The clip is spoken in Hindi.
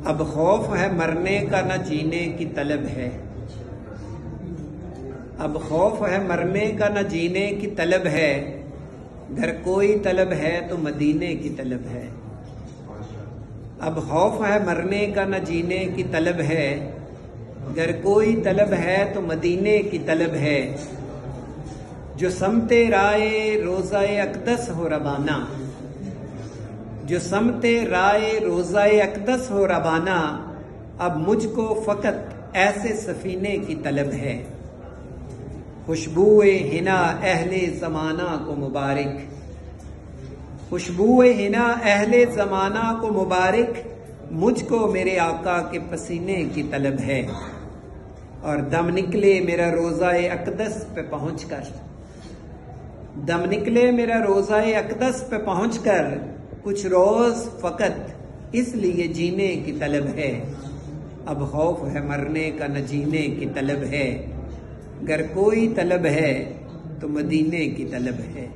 अब खौफ है मरने का न जीने की तलब है। अब खौफ है मरने का न जीने की तलब है। घर कोई तलब है तो मदीने की तलब है। अब खौफ है मरने का न जीने की तलब है। घर कोई तलब है तो मदीने की तलब है। जो समते राय रोज़ाए अक़दस हो रबाना, जो समते राय रोज़ाए अक़दस हो रबाना। अब मुझको फ़कत ऐसे सफ़ीने की तलब है। खुशबुए हिना अहले ज़माना को मुबारक, खुशबुए हिना अहले ज़माना को मुबारक। मुझको मेरे आका के पसीने की तलब है। और दम निकले मेरा रोज़ाए अक़दस पे पहुँचकर, दम निकले मेरा रोज़ाए अक़दस पे पहुँचकर। कुछ रोज़ फ़कत इसलिए जीने की तलब है। अब खौफ है मरने का न जीने की तलब है। अगर कोई तलब है तो मदीने की तलब है।